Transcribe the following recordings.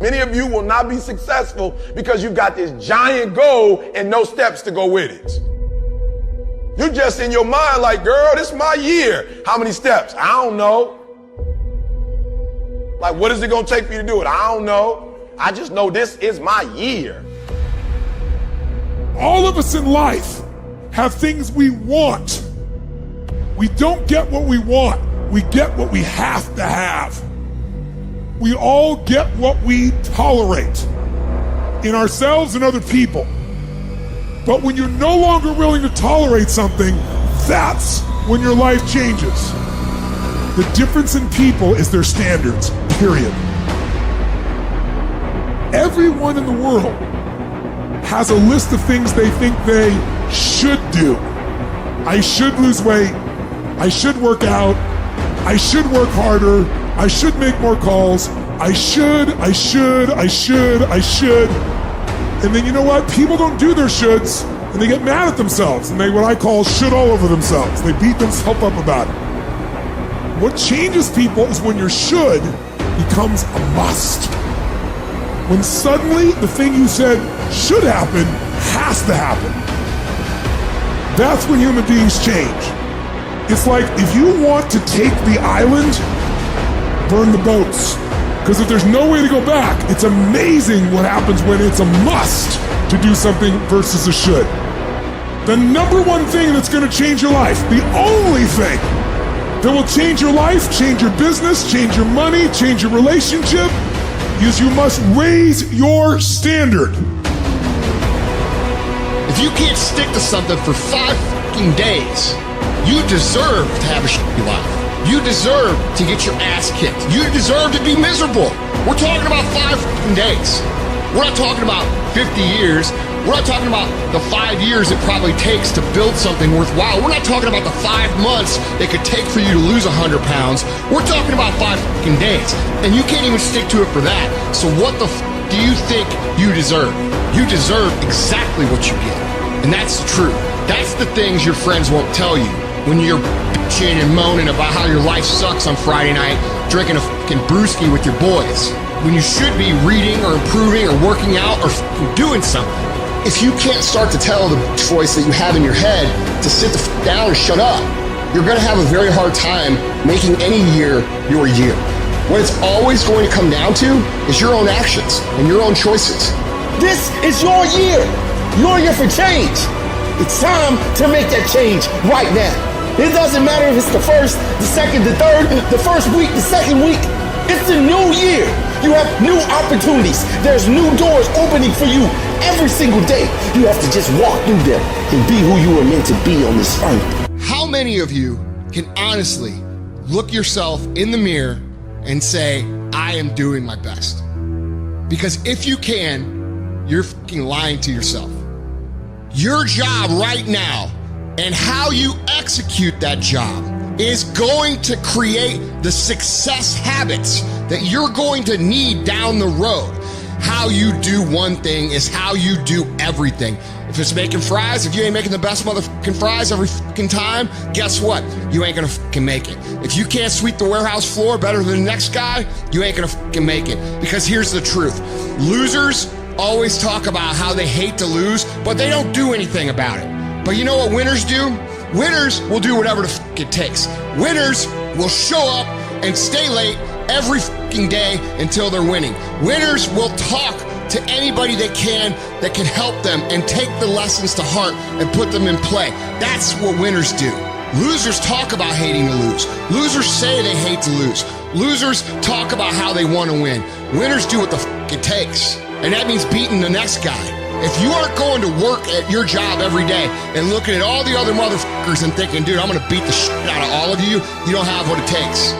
Many of you will not be successful because you've got this giant goal and no steps to go with it. You're just in your mind like, girl, this is my year. How many steps? I don't know. Like, what is it going to take for you to do it? I don't know. I just know this is my year. All of us in life have things we want. We don't get what we want. We get what we have to have. We all get what we tolerate in ourselves and other people. But when you're no longer willing to tolerate something, that's when your life changes. The difference in people is their standards, period. Everyone in the world has a list of things they think they should do. I should lose weight. I should work out. I should work harder. I should make more calls. I should. And then you know what? People don't do their shoulds and they get mad at themselves and they what I call should all over themselves. They beat themselves up about it. What changes people is when your should becomes a must. When suddenly the thing you said should happen has to happen. That's when human beings change. It's like if you want to take the island, burn the boats. Because if there's no way to go back, it's amazing what happens when it's a must to do something versus a should. The number one thing that's going to change your life, the only thing that will change your life, change your business, change your money, change your relationship, is you must raise your standard. If you can't stick to something for 5 fucking days, you deserve to have a shitty life. You deserve to get your ass kicked. You deserve to be miserable. We're talking about 5 fucking days. We're not talking about 50 years. We're not talking about the 5 years it probably takes to build something worthwhile. We're not talking about the 5 months it could take for you to lose 100 pounds. We're talking about 5 fucking days. And you can't even stick to it for that. So what the do you think you deserve? You deserve exactly what you get. And that's the truth. That's the things your friends won't tell you when you're bitching and moaning about how your life sucks on Friday night, drinking a fucking brewski with your boys, when you should be reading or improving or working out or doing something. If you can't start to tell the voice that you have in your head to sit the down and shut up, you're gonna have a very hard time making any year your year. What it's always going to come down to is your own actions and your own choices. This is your year. Your year for change. It's time to make that change right now. It doesn't matter if it's the first, the second, the third, the first week, the second week. It's a new year. You have new opportunities. There's new doors opening for you every single day. You have to just walk through them and be who you are meant to be on this earth. How many of you can honestly look yourself in the mirror and say, I am doing my best? Because if you can, you're fucking lying to yourself. Your job right now and how you execute that job is going to create the success habits that you're going to need down the road. How you do one thing is how you do everything. If it's making fries, if you ain't making the best motherfucking fries every fucking time, guess what? You ain't gonna fucking make it. If you can't sweep the warehouse floor better than the next guy, you ain't gonna fucking make it. Because here's the truth. Losers always talk about how they hate to lose, but they don't do anything about it. But you know what winners do? Winners will do whatever the fuck it takes. Winners will show up and stay late every fucking day until they're winning. Winners will talk to anybody they can that can help them and take the lessons to heart and put them in play. That's what winners do. Losers talk about hating to lose. Losers say they hate to lose. Losers talk about how they want to win. Winners do what the fuck it takes. And that means beating the next guy. If you aren't going to work at your job every day and looking at all the other motherfuckers and thinking, dude, I'm going to beat the shit out of all of you, you don't have what it takes.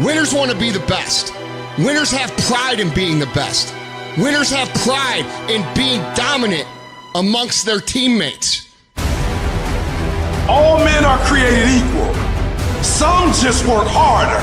Winners want to be the best. Winners have pride in being the best. Winners have pride in being dominant amongst their teammates. All men are created equal. Some just work harder.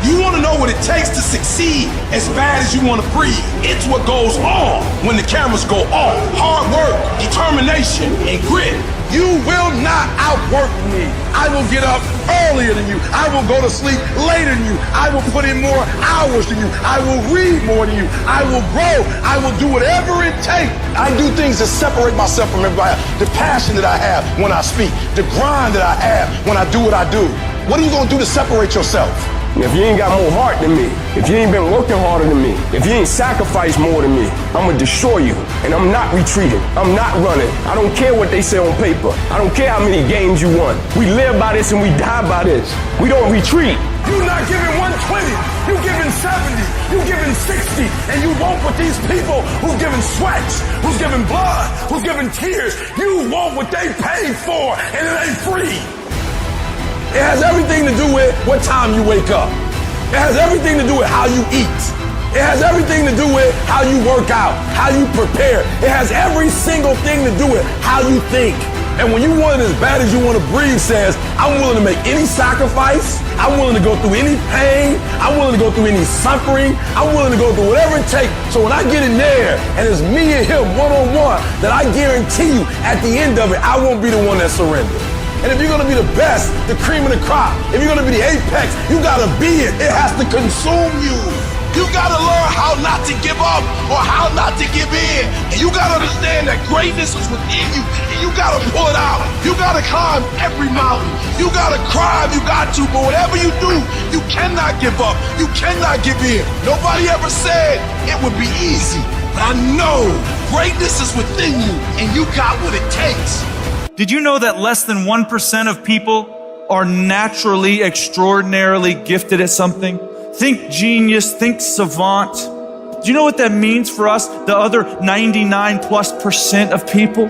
You want to know what it takes to succeed as bad as you want to breathe. It's what goes on when the cameras go off. Hard work, determination, and grit. You will not outwork me. I will get up earlier than you. I will go to sleep later than you. I will put in more hours than you. I will read more than you. I will grow. I will do whatever it takes. I do things to separate myself from everybody. The passion that I have when I speak. The grind that I have when I do what I do. What are you going to do to separate yourself? If you ain't got more heart than me, if you ain't been working harder than me, if you ain't sacrificed more than me, I'm gonna destroy you. And I'm not retreating. I'm not running. I don't care what they say on paper. I don't care how many games you won. We live by this and we die by this. We don't retreat. You're not giving 120. You're giving 70. You're giving 60. And you want what these people who's giving sweats, who's giving blood, who's giving tears, you want what they paid for, and it ain't free. It has everything to do with what time you wake up. It has everything to do with how you eat. It has everything to do with how you work out, how you prepare. It has every single thing to do with how you think. And when you want it as bad as you want to breathe says, I'm willing to make any sacrifice. I'm willing to go through any pain. I'm willing to go through any suffering. I'm willing to go through whatever it takes. So when I get in there and it's me and him one-on-one, that I guarantee you at the end of it, I won't be the one that surrenders. And if you're going to be the best, the cream of the crop, if you're going to be the apex, you got to be it. It has to consume you. You got to learn how not to give up or how not to give in. And you got to understand that greatness is within you. And you got to pull it out. You got to climb every mountain. You got to cry if you got to. But whatever you do, you cannot give up. You cannot give in. Nobody ever said it would be easy. But I know greatness is within you. And you got what it takes. Did you know that less than 1% of people are naturally, extraordinarily gifted at something? Think genius, think savant. Do you know what that means for us, the other 99+% of people?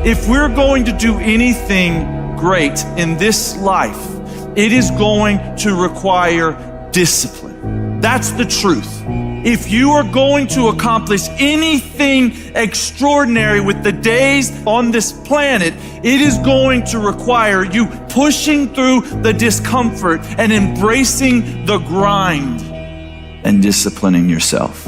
If we're going to do anything great in this life, it is going to require discipline. That's the truth. If you are going to accomplish anything extraordinary with the days on this planet, it is going to require you pushing through the discomfort and embracing the grind and disciplining yourself.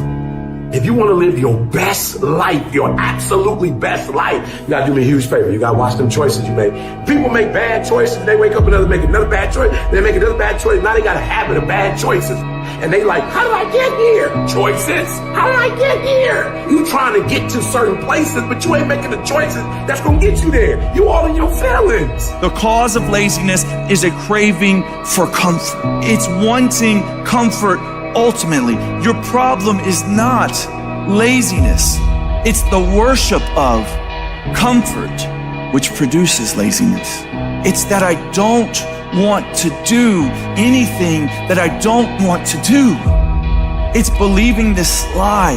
If you want to live your best life, your absolutely best life, you got to do me a huge favor. You got to watch them choices you make. People make bad choices. They wake up and make another bad choice. They make another bad choice. Now they got a habit of bad choices. And they like, how did I get here? Choices. How did I get here? You trying to get to certain places, but you ain't making the choices that's going to get you there. You all in your feelings. The cause of laziness is a craving for comfort. It's wanting comfort ultimately. Your problem is not laziness. It's the worship of comfort which produces laziness. It's that I don't want to do anything that I don't want to do. It's believing this lie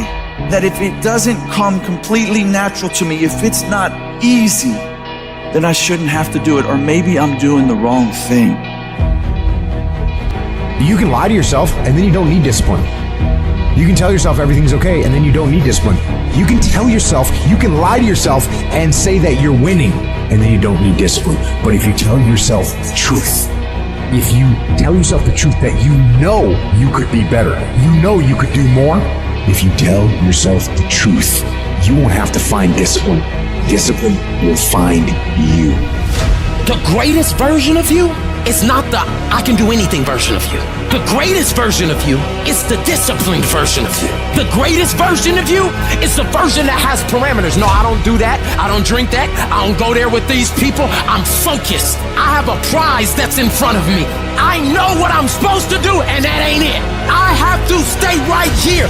that if it doesn't come completely natural to me, if it's not easy, then I shouldn't have to do it, or maybe I'm doing the wrong thing. You can lie to yourself and then you don't need discipline. You can tell yourself everything's okay and then you don't need discipline. You can tell yourself, you can lie to yourself and say that you're winning and then you don't need discipline. But if you tell yourself the truth, if you tell yourself the truth that you know you could be better, you know you could do more, if you tell yourself the truth, you won't have to find discipline. Discipline will find you. The greatest version of you is not the I can do anything version of you. The greatest version of you is the disciplined version of you. The greatest version of you is the version that has parameters. No, I don't do that. I don't drink that. I don't go there with these people. I'm focused. I have a prize that's in front of me. I know what I'm supposed to do, and that ain't it. I have to stay right here.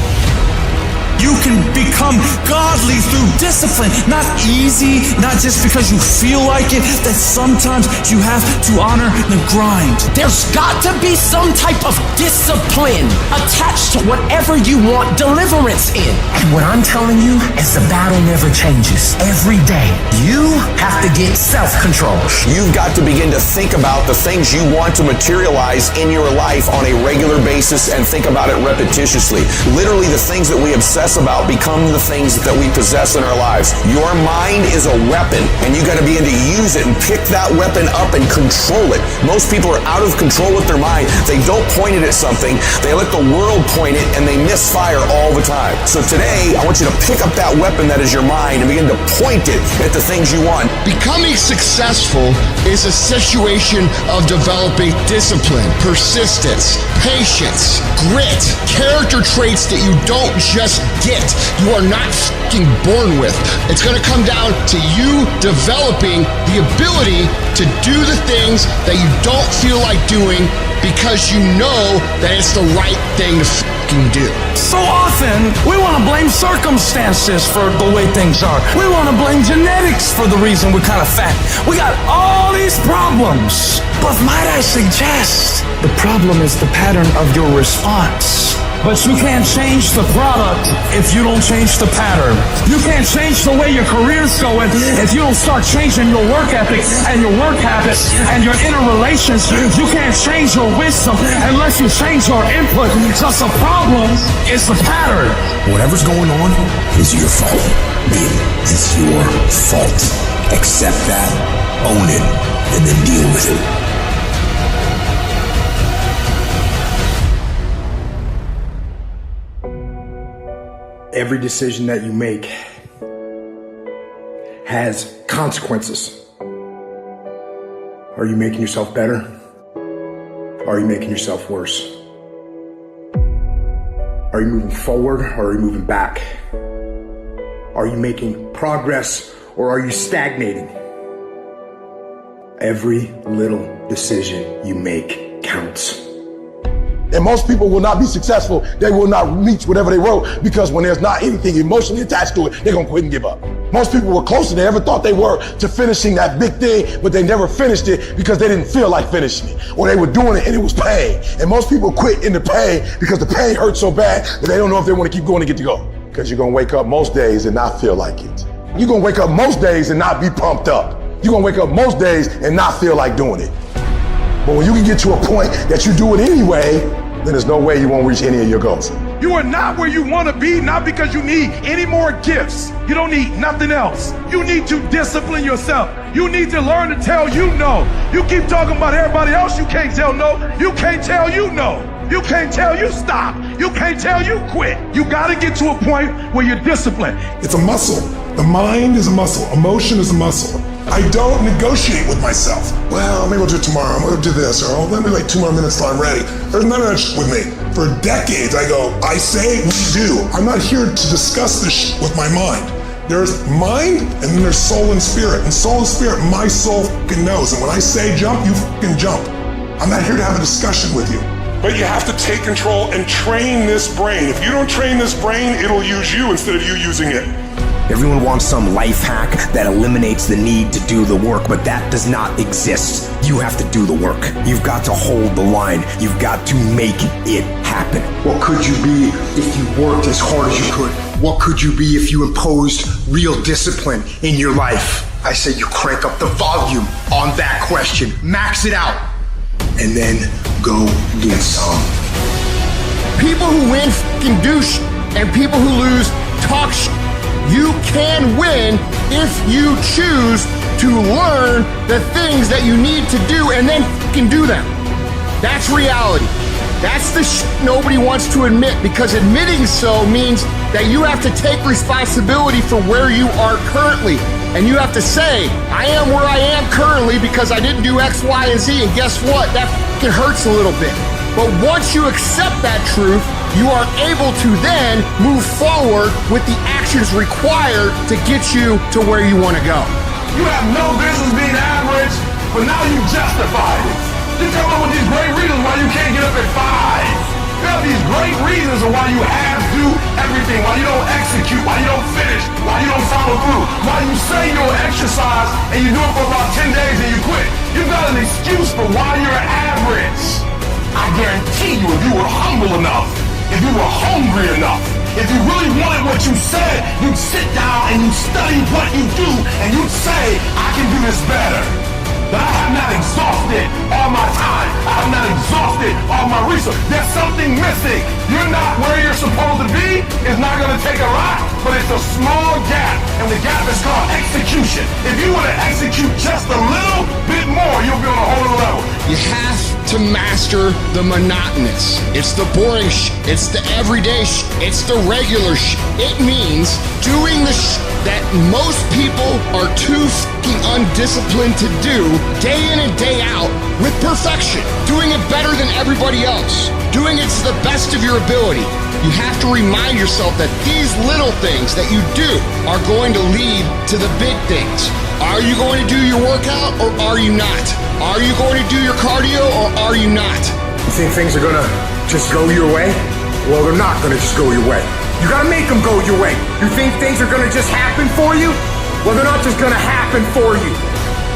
You can become godly through discipline, not easy, not just because you feel like it, that sometimes you have to honor the grind. There's got to be some type of discipline attached to whatever you want deliverance in. And what I'm telling you is the battle never changes. Every day, you have to get self-control. You've got to begin to think about the things you want to materialize in your life on a regular basis and think about it repetitiously. Literally the things that we obsess obsess about become the things that we possess in our lives. Your mind is a weapon, and you got to begin to use it and pick that weapon up and control it. Most people are out of control with their mind. They don't point it at something. They let the world point it, and they misfire all the time. So today, I want you to pick up that weapon that is your mind and begin to point it at the things you want. Becoming successful is a situation of developing discipline, persistence, patience, grit, character traits that you don't just get. You are not fucking born with. It's going to come down to you developing the ability to do the things that you don't feel like doing because you know that it's the right thing to fucking do. So often, we want to blame circumstances for the way things are. We want to blame genetics for the reason we're kind of fat. We got all these problems. But might I suggest, the problem is the pattern of your response. But you can't change the product if you don't change the pattern. You can't change the way your career's going if you don't start changing your work ethic and your work habits and your inner relations. You can't change your wisdom unless you change your input. Because the problem is the pattern. Whatever's going on is your fault. It's your fault. Accept that, own it, and then deal with it. Every decision that you make has consequences. Are you making yourself better? Or are you making yourself worse? Are you moving forward or are you moving back? Are you making progress or are you stagnating? Every little decision you make counts. And most people will not be successful. They will not reach whatever they wrote because when there's not anything emotionally attached to it, they're going to quit and give up. Most people were closer than they ever thought they were to finishing that big thing, but they never finished it because they didn't feel like finishing it. Or they were doing it and it was pain. And most people quit in the pain because the pain hurts so bad that they don't know if they want to keep going to get to go. Because you're going to wake up most days and not feel like it. You're going to wake up most days and not be pumped up. You're going to wake up most days and not feel like doing it. But when you can get to a point that you do it anyway, then there's no way you won't reach any of your goals. You are not where you want to be, not because you need any more gifts. You don't need nothing else. You need to discipline yourself. You need to learn to tell you no. You keep talking about everybody else, you can't tell no. You can't tell you no. You can't tell you stop. You can't tell you quit. You got to get to a point where you're disciplined. It's a muscle. The mind is a muscle. Emotion is a muscle. I don't negotiate with myself. Well, maybe I'll do it tomorrow. I'm going to do this. Or let me wait 2 more minutes till I'm ready. There's none of that shit with me. For decades, I go, I say, we do. I'm not here to discuss this shit with my mind. There's mind, and then there's soul and spirit. And soul and spirit, my soul fucking knows. And when I say jump, you fucking jump. I'm not here to have a discussion with you. But you have to take control and train this brain. If you don't train this brain, it'll use you instead of you using it. Everyone wants some life hack that eliminates the need to do the work, but that does not exist. You have to do the work. You've got to hold the line. You've got to make it happen. What could you be if you worked as hard as you could? What could you be if you imposed real discipline in your life? I say you crank up the volume on that question, max it out, and then go get some. People who win fucking do shit, and people who lose talk shit. You can win if you choose to learn the things that you need to do and then fucking do them. That's reality. That's the shit nobody wants to admit, because admitting so means that you have to take responsibility for where you are currently. And you have to say, I am where I am currently because I didn't do X, Y, and Z. And guess what? That fucking hurts a little bit. But once you accept that truth, you are able to then move forward with the actions required to get you to where you want to go. You have no business being average, but now you justify it. You come up with these great reasons why you can't get up at 5. You have these great reasons of why you have to do everything, why you don't execute, why you don't finish, why you don't follow through, why you say you'll exercise and you do it for about 10 days and you quit. You've got an excuse for why you're average. I guarantee you, if you were humble enough, if you were hungry enough, if you really wanted what you said, you'd sit down and you'd study what you do and you'd say, I can do this better. But I have not exhausted all my time. I have not exhausted all my resources. There's something missing. You're not where you're supposed to be. It's not going to take a lot, but it's a small gap. And the gap is called execution. If you were to execute just a little bit more, you'll be on a whole other level. You have to master the monotonous. It's the boring it's the everyday it's the regular It means doing the that most people are too fucking undisciplined to do day in and day out with perfection. Doing it better than everybody else. Doing it to the best of your ability. You have to remind yourself that these little things that you do are going to lead to the big things. Are you going to do your workout or are you not? Are you going to do your cardio or are you not? You think things are gonna just go your way? Well, they're not gonna just go your way. You gotta make them go your way. You think things are gonna just happen for you? Well, they're not just gonna happen for you.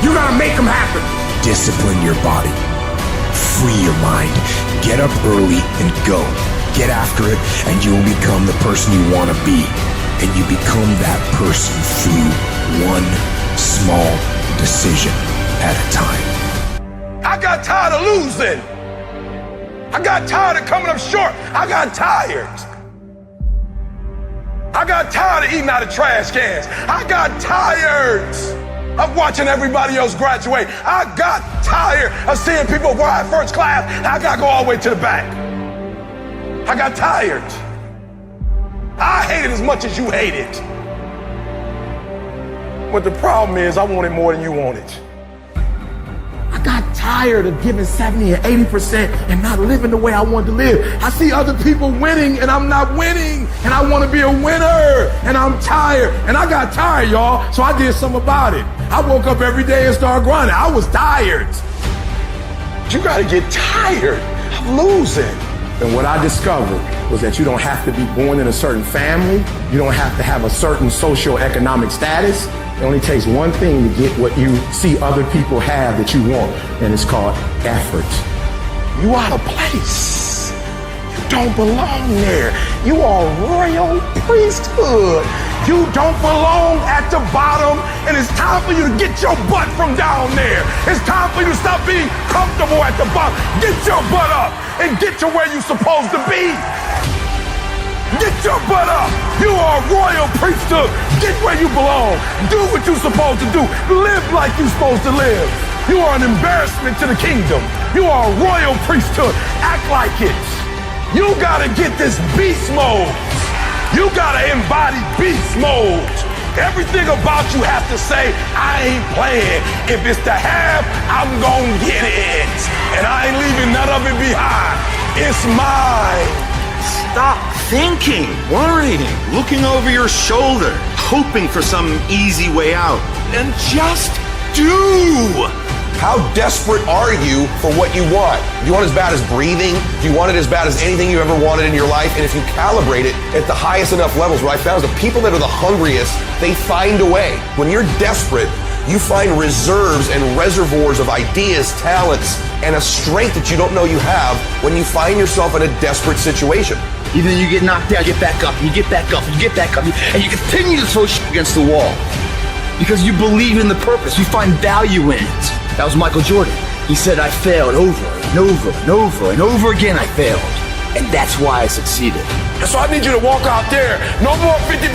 You gotta make them happen. Discipline your body. Free your mind. Get up early and go. Get after it, and you will become the person you want to be. And you become that person through one small decision at a time. I got tired of losing. I got tired of coming up short. I got tired. I got tired of eating out of trash cans. I got tired of watching everybody else graduate. I got tired of seeing people ride first class. I got to go all the way to the back. I got tired. I hate it as much as you hate it. But the problem is I want it more than you want it. I got tired of giving 70 or 80% and not living the way I want to live. I see other people winning and I'm not winning, and I want to be a winner, and I'm tired. And I got tired, y'all, so I did something about it. I woke up every day and started grinding. I was tired. You got to get tired of losing. And what I discovered was that you don't have to be born in a certain family. You don't have to have a certain socioeconomic status. It only takes one thing to get what you see other people have that you want, and it's called effort. You out of place. You don't belong there. You are royal priesthood. You don't belong at the bottom, and it's time for you to get your butt from down there. It's time for you to stop being comfortable at the bottom. Get your butt up and get to where you're supposed to be. Get your butt up. You are a royal priesthood. Get where you belong. Do what you're supposed to do. Live like you're supposed to live. You are an embarrassment to the kingdom. You are a royal priesthood. Act like it. You gotta get this beast mode. You gotta embody beast mode. Everything about you has to say, I ain't playing. If it's to have, I'm gonna get it. And I ain't leaving none of it behind. It's mine. Stop thinking, worrying, looking over your shoulder, hoping for some easy way out, and just do. How desperate are you for what you want? Do you want it as bad as breathing? Do you want it as bad as anything you ever wanted in your life? And if you calibrate it at the highest enough levels, what I found is the people that are the hungriest, they find a way. When you're desperate, you find reserves and reservoirs of ideas, talents, and a strength that you don't know you have when you find yourself in a desperate situation. Either you get knocked down, you get back up, and you get back up, and you get back up, and you continue to throw shit against the wall. Because you believe in the purpose, you find value in it. That was Michael Jordan. He said, I failed over and over and over and over again I failed. And that's why I succeeded. And so I need you to walk out there. No more 50%.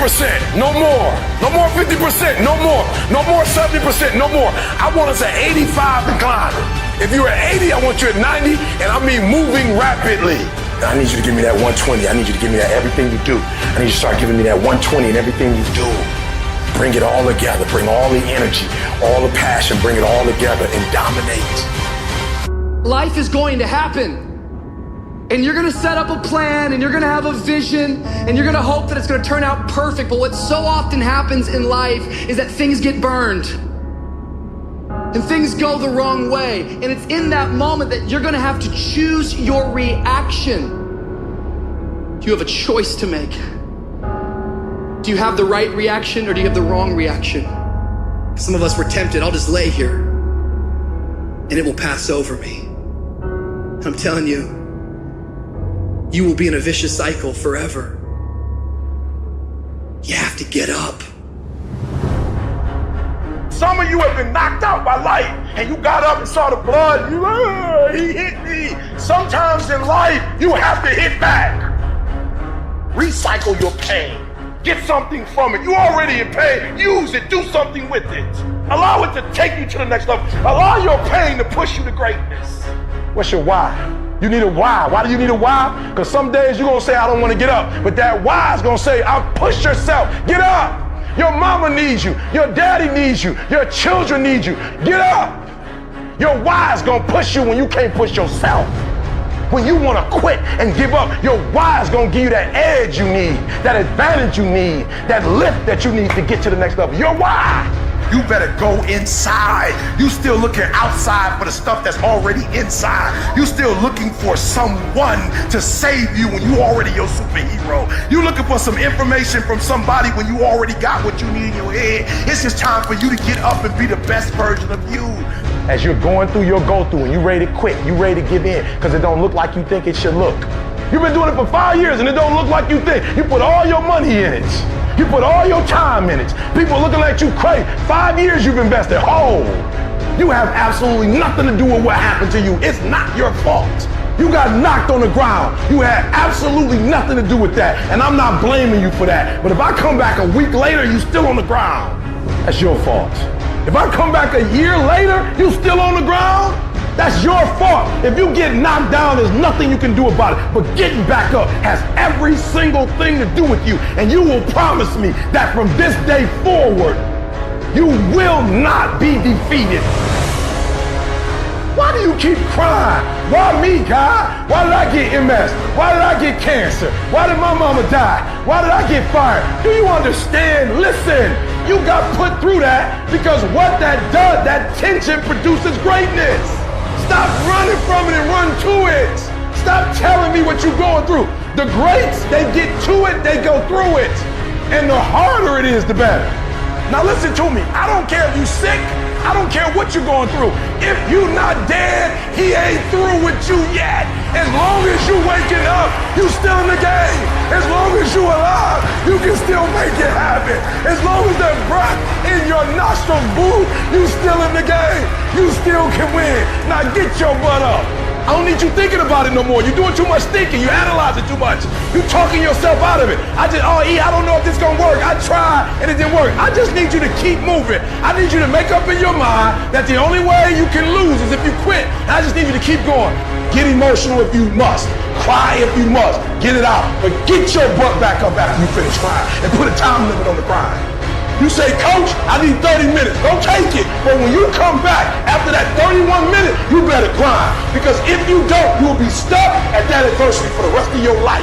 No more. No more 50%. No more. No more 70%. No more. I want us at 85 declining. If you're at 80, I want you at 90, and I mean moving rapidly. And I need you to give me that 120. I need you to give me that everything you do. I need you to start giving me that 120 in everything you do. Bring it all together. Bring all the energy, all the passion. Bring it all together and dominate. Life is going to happen. And you're gonna set up a plan, and you're gonna have a vision, and you're gonna hope that it's gonna turn out perfect. But what so often happens in life is that things get burned. And things go the wrong way. And it's in that moment that you're gonna have to choose your reaction. You have a choice to make. Do you have the right reaction, or do you have the wrong reaction? Some of us were tempted, I'll just lay here and it will pass over me. I'm telling you, you will be in a vicious cycle forever. You have to get up. Some of you have been knocked out by life, and you got up and saw the blood. He hit me. Sometimes in life, you have to hit back. Recycle your pain. Get something from it. You already in pain. Use it. Do something with it. Allow it to take you to the next level. Allow your pain to push you to greatness. What's your why? You need a why. Why do you need a why? Because some days you're going to say, I don't want to get up. But that why is going to say, I'll push yourself. Get up. Your mama needs you. Your daddy needs you. Your children need you. Get up. Your why is going to push you when you can't push yourself. When you want to quit and give up, your why is going to give you that edge you need, that advantage you need, that lift that you need to get to the next level. Your why. You better go inside. You still looking outside for the stuff that's already inside. You still looking for someone to save you when you already your superhero. You looking for some information from somebody when you already got what you need in your head. It's just time for you to get up and be the best version of you. As you're going through your go-through and you ready to quit, you ready to give in because it don't look like you think it should look. You've been doing it for 5 years and it don't look like you think. You put all your money in it. You put all your time in it. People looking at you crazy. 5 years you've invested. Oh, you have absolutely nothing to do with what happened to you. It's not your fault. You got knocked on the ground. You had absolutely nothing to do with that. And I'm not blaming you for that. But if I come back a week later, you still on the ground. That's your fault. If I come back a year later, you still on the ground. That's your fault. If you get knocked down, there's nothing you can do about it. But getting back up has every single thing to do with you. And you will promise me that from this day forward, you will not be defeated. Why do you keep crying? Why me, God? Why did I get MS? Why did I get cancer? Why did my mama die? Why did I get fired? Do you understand? Listen, you got put through that because what that does, that tension produces greatness. Stop running from it and run to it. Stop telling me what you're going through. The greats, they get to it, they go through it. And the harder it is, the better. Now listen to me. I don't care if you're sick. I don't care what you're going through. If you're not dead, he ain't through with you yet. As long as you waking up, you still in the game. As long as you alive, you can still make it happen. As long as that breath in your nostrils move, you still in the game. You still can win. Now get your butt up. I don't need you thinking about it no more. You're doing too much thinking. You analyze it too much. You're talking yourself out of it. I don't know if this is going to work. I tried and it didn't work. I just need you to keep moving. I need you to make up in your mind that the only way you can lose is if you quit. And I just need you to keep going. Get emotional if you must. Cry if you must. Get it out. But get your butt back up after you finish crying and put a time limit on the crying. You say, Coach, I need 30 minutes. Don't take it. But when you come back after that 31 minutes, you better grind. Because if you don't, you'll be stuck at that adversity for the rest of your life.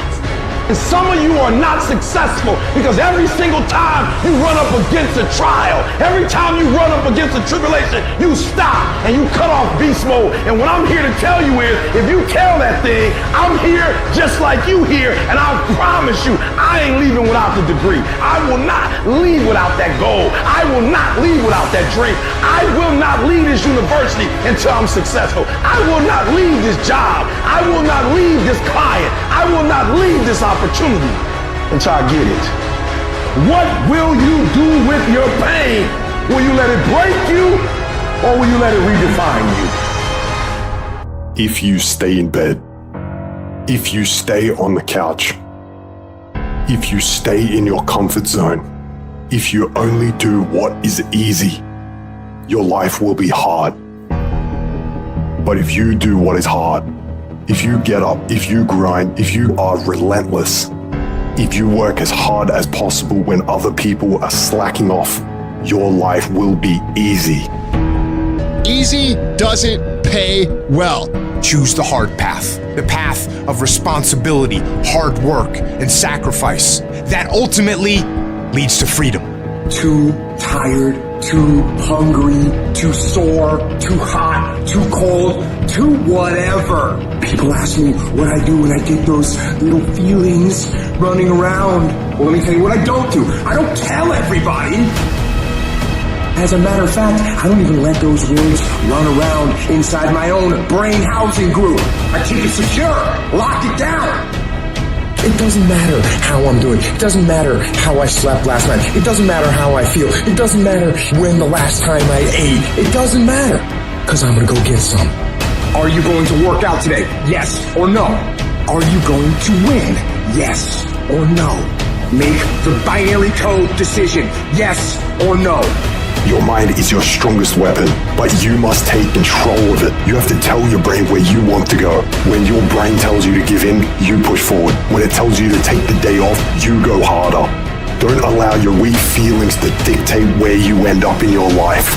And some of you are not successful because every single time you run up against a trial, every time you run up against a tribulation, you stop and you cut off beast mode. And what I'm here to tell you is, if you tell that thing, I'm here just like you here, and I promise you, I ain't leaving without the degree. I will not leave without that goal. I will not leave without that dream. I will not leave this university until I'm successful. I will not leave this job. I will not leave this client. I will not leave this opportunity until I get it. What will you do with your pain? Will you let it break you, or will you let it redefine you? If you stay in bed, if you stay on the couch, if you stay in your comfort zone, if you only do what is easy, your life will be hard. But if you do what is hard, if you get up, if you grind, if you are relentless, if you work as hard as possible when other people are slacking off, your life will be easy. Easy doesn't pay well. Choose the hard path, the path of responsibility, hard work, and sacrifice. That ultimately leads to freedom. Too tired, too hungry, too sore, too hot, too cold, too whatever. People ask me what I do when I get those little feelings running around. Well, let me tell you what I don't do. I don't tell everybody. As a matter of fact, I don't even let those words run around inside my own brain housing group. I keep it secure, lock it down. It doesn't matter how I'm doing. It doesn't matter how I slept last night. It doesn't matter how I feel. It doesn't matter when the last time I ate. It doesn't matter, because I'm going to go get some. Are you going to work out today? Yes or no? Are you going to win? Yes or no? Make the binary code decision. Yes or no? Your mind is your strongest weapon, but you must take control of it. You have to tell your brain where you want to go. When your brain tells you to give in, you push forward. When it tells you to take the day off, you go harder. Don't allow your weak feelings to dictate where you end up in your life.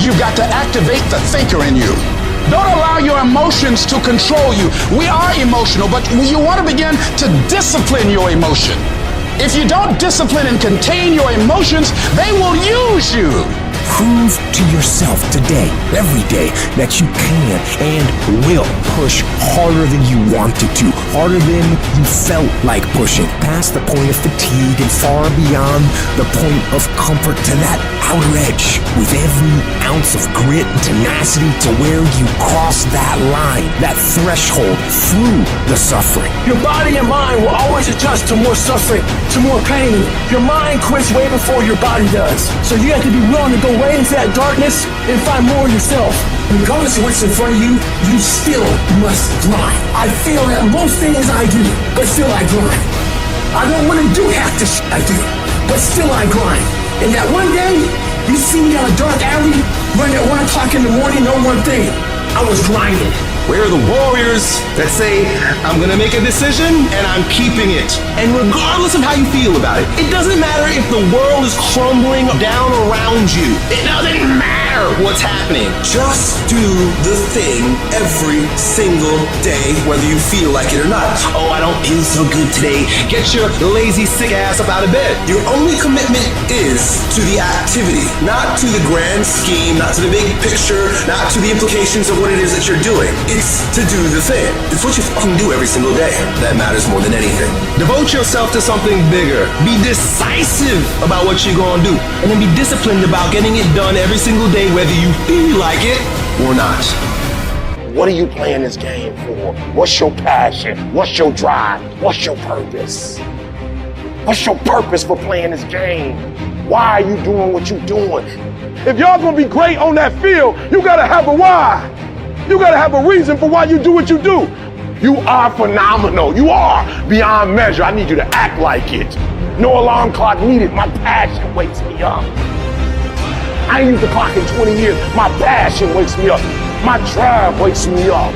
You've got to activate the thinker in you. Don't allow your emotions to control you. We are emotional, but you want to begin to discipline your emotion. If you don't discipline and contain your emotions, they will use you. Prove to yourself today, every day, that you can and will push harder than you wanted to, harder than you felt like pushing, past the point of fatigue and far beyond the point of comfort to that outer edge, with every ounce of grit and tenacity to where you cross that line, that threshold through the suffering. Your body and mind will always adjust to more suffering, to more pain. Your mind quits way before your body does. So you have to be willing to go way into that darkness and find more yourself. Regardless of what's in front of you, you still must grind. I feel that most things I do, but still I grind. I don't want to do half the shit I do, but still I grind. And that one day, you see me down a dark alley, running at 1 o'clock in the morning, know one thing, I was grinding. We're the warriors that say, I'm gonna make a decision and I'm keeping it. And regardless of how you feel about it, it doesn't matter if the world is crumbling down around you. It doesn't matter what's happening. Just do the thing every single day, whether you feel like it or not. Oh, I don't feel so good today. Get your lazy, sick ass up out of bed. Your only commitment is to the activity, not to the grand scheme, not to the big picture, not to the implications of what it is that you're doing. It's to do the thing. It's what you fucking do every single day that matters more than anything. Devote yourself to something bigger. Be decisive about what you're gonna do. And then be disciplined about getting it done every single day, whether you feel like it or not. What are you playing this game for? What's your passion? What's your drive? What's your purpose? What's your purpose for playing this game? Why are you doing what you're doing? If y'all gonna be great on that field, you gotta have a why. You gotta have a reason for why you do what you do. You are phenomenal. You are beyond measure. I need you to act like it. No alarm clock needed. My passion wakes me up. I ain't used the clock in 20 years. My passion wakes me up. My drive wakes me up.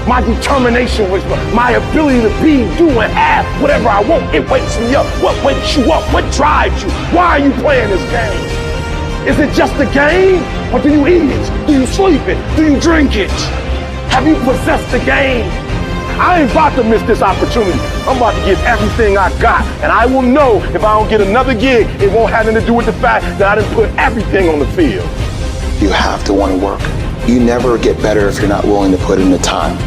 My determination wakes me up. My ability to be, do, and have whatever I want, it wakes me up. What wakes you up? What drives you? Why are you playing this game? Is it just a game? Or do you eat it? Do you sleep it? Do you drink it? Have you possessed the game? I ain't about to miss this opportunity. I'm about to give everything I got. And I will know if I don't get another gig, it won't have anything to do with the fact that I didn't put everything on the field. You have to want to work. You never get better if you're not willing to put in the time.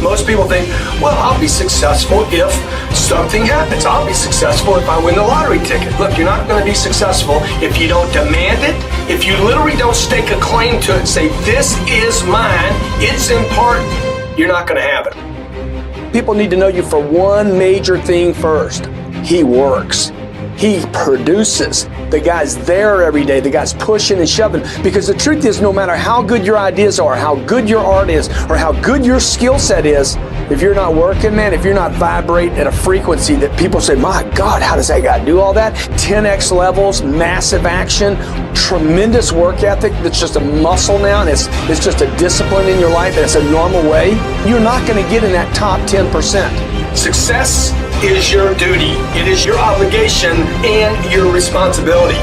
Most people think, well, I'll be successful if something happens. I'll be successful if I win the lottery ticket. Look, you're not going to be successful if you don't demand it, if you literally don't stake a claim to it and say, this is mine, it's important, you're not going to have it. People need to know you for one major thing first. He works. He produces. The guy's there every day. The guy's pushing and shoving. Because the truth is, no matter how good your ideas are, how good your art is, or how good your skill set is, if you're not working, man, if you're not vibrating at a frequency that people say, my God, how does that guy do all that? 10x levels, massive action, tremendous work ethic that's just a muscle now, and it's just a discipline in your life, and it's a normal way, you're not going to get in that top 10%. Success is your duty. It is your obligation and your responsibility.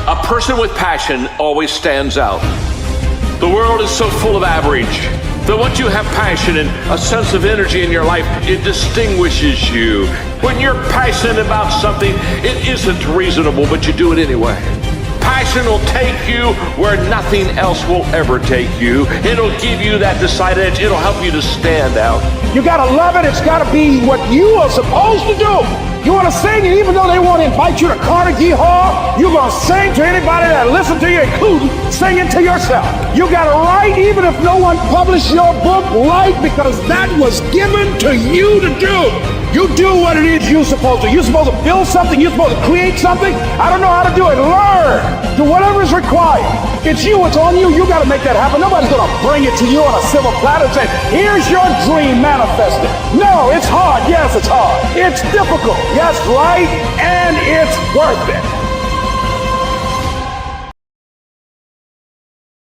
A person with passion always stands out. The world is so full of average that once you have passion and a sense of energy in your life, it distinguishes you. When you're passionate about something, it isn't reasonable, but you do it anyway. Passion will take you where nothing else will ever take you. It'll give you that decided edge. It'll help you to stand out. You gotta love it. It's gotta be what you are supposed to do. You want to sing, and even though they want to invite you to Carnegie Hall, you're going to sing to anybody that listens to you, including singing to yourself. You got to write, even if no one published your book, write, because that was given to you to do. You do what it is you're supposed to. You're supposed to build something. You're supposed to create something. I don't know how to do it. Learn. Do whatever is required. It's you. It's on you. You got to make that happen. Nobody's going to bring it to you on a silver platter and say, here's your dream manifested. No, it's hard. Yes, it's hard. It's difficult. Yes, right. And it's worth it.